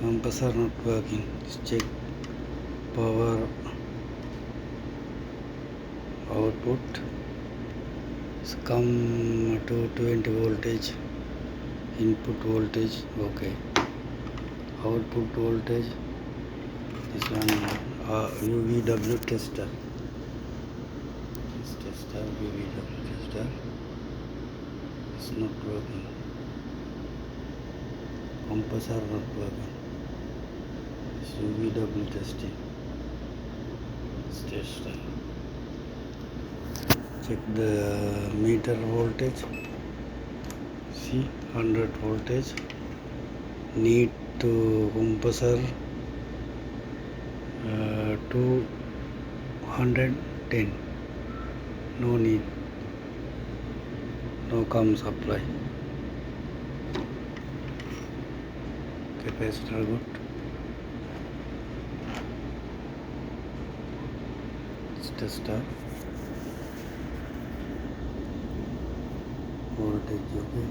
compressor not working. Check power output. It's come to 20 voltage. Input voltage okay. Output voltage, this one UVW tester. This tester, UVW tester, it's not working. Compressor not working. It's UVW testing. This tester. Check the meter voltage. See, 100 voltage. Need to compressor 210. No need. No come supply. Capacitor good. Tester. Voltage okay.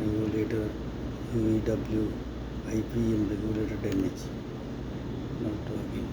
Regulator UVW IPM regulator damage not working.